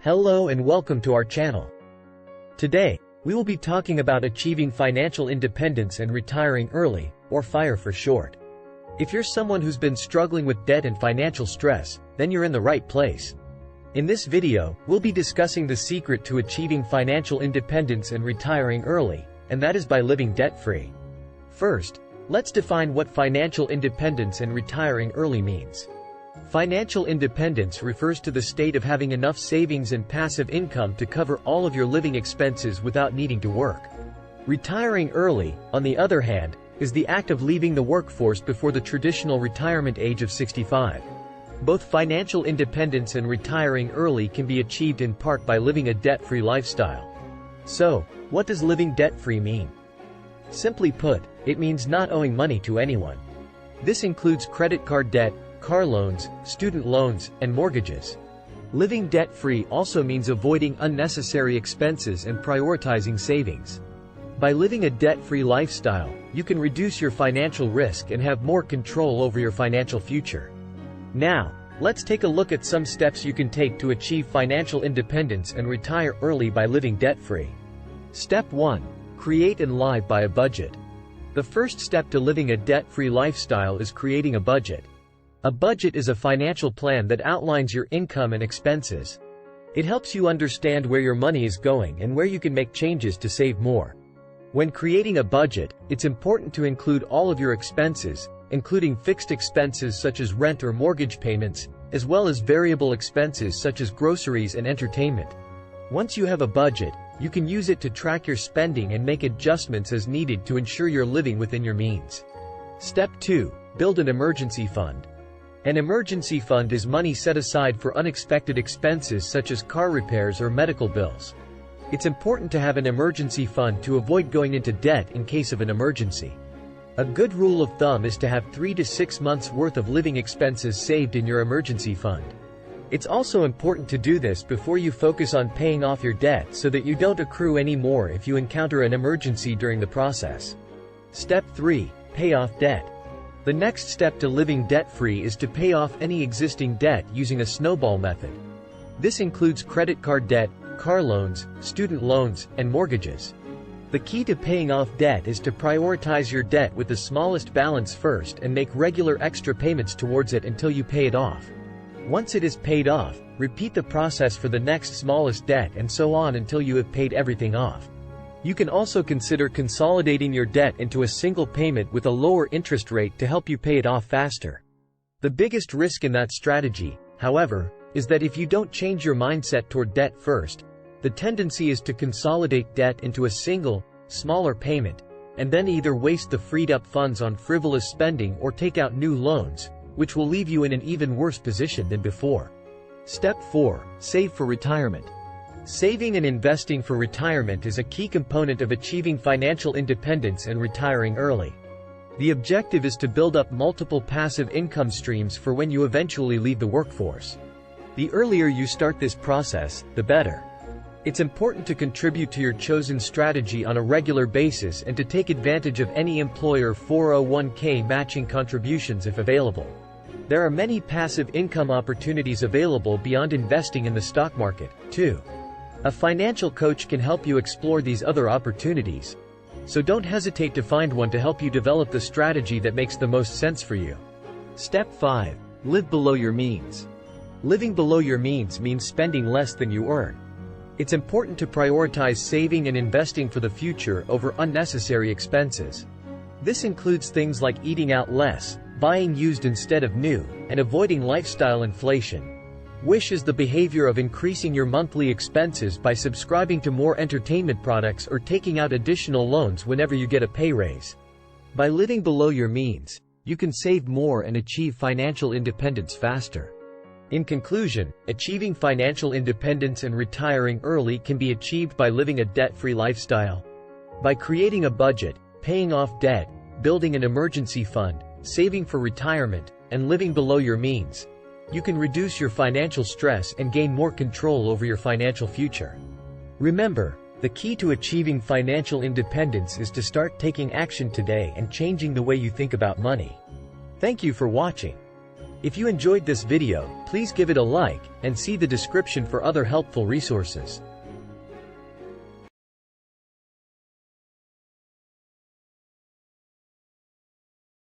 Hello and welcome to our channel. Today, we will be talking about achieving financial independence and retiring early, or FIRE for short. If you're someone who's been struggling with debt and financial stress, then you're in the right place. In this video, we'll be discussing the secret to achieving financial independence and retiring early, and that is by living debt-free. First, let's define what financial independence and retiring early means. Financial independence refers to the state of having enough savings and passive income to cover all of your living expenses without needing to work. Retiring early, on the other hand, is the act of leaving the workforce before the traditional retirement age of 65. Both financial independence and retiring early can be achieved in part by living a debt-free lifestyle. So, what does living debt-free mean? Simply put, it means not owing money to anyone. This includes credit card debt, car loans, student loans, and mortgages. Living debt-free also means avoiding unnecessary expenses and prioritizing savings. By living a debt-free lifestyle, you can reduce your financial risk and have more control over your financial future. Now, let's take a look at some steps you can take to achieve financial independence and retire early by living debt-free. Step 1. Create and live by a budget. The first step to living a debt-free lifestyle is creating a budget. A budget is a financial plan that outlines your income and expenses. It helps you understand where your money is going and where you can make changes to save more. When creating a budget, it's important to include all of your expenses, including fixed expenses such as rent or mortgage payments, as well as variable expenses such as groceries and entertainment. Once you have a budget, you can use it to track your spending and make adjustments as needed to ensure you're living within your means. Step 2. Build an emergency fund. An emergency fund is money set aside for unexpected expenses such as car repairs or medical bills. It's important to have an emergency fund to avoid going into debt in case of an emergency. A good rule of thumb is to have 3 to 6 months worth of living expenses saved in your emergency fund. It's also important to do this before you focus on paying off your debt so that you don't accrue any more if you encounter an emergency during the process. Step 3. Pay off debt. The next step to living debt-free is to pay off any existing debt using a snowball method. This includes credit card debt, car loans, student loans, and mortgages. The key to paying off debt is to prioritize your debt with the smallest balance first and make regular extra payments towards it until you pay it off. Once it is paid off, repeat the process for the next smallest debt and so on until you have paid everything off. You can also consider consolidating your debt into a single payment with a lower interest rate to help you pay it off faster. The biggest risk in that strategy, however, is that if you don't change your mindset toward debt first, the tendency is to consolidate debt into a single, smaller payment, and then either waste the freed up funds on frivolous spending or take out new loans, which will leave you in an even worse position than before. Step 4. Save for retirement. Saving and investing for retirement is a key component of achieving financial independence and retiring early. The objective is to build up multiple passive income streams for when you eventually leave the workforce. The earlier you start this process, the better. It's important to contribute to your chosen strategy on a regular basis and to take advantage of any employer 401k matching contributions if available. There are many passive income opportunities available beyond investing in the stock market, too. A financial coach can help you explore these other opportunities. So don't hesitate to find one to help you develop the strategy that makes the most sense for you. Step 5. Live below your means. Living below your means means spending less than you earn. It's important to prioritize saving and investing for the future over unnecessary expenses. This includes things like eating out less, buying used instead of new, and avoiding lifestyle inflation. Wish is the behavior of increasing your monthly expenses by subscribing to more entertainment products or taking out additional loans whenever you get a pay raise. By living below your means, you can save more and achieve financial independence faster. In conclusion, achieving financial independence and retiring early can be achieved by living a debt-free lifestyle. By creating a budget, paying off debt, building an emergency fund, saving for retirement, and living below your means, you can reduce your financial stress and gain more control over your financial future. Remember, the key to achieving financial independence is to start taking action today and changing the way you think about money. Thank you for watching. If you enjoyed this video, please give it a like, and see the description for other helpful resources.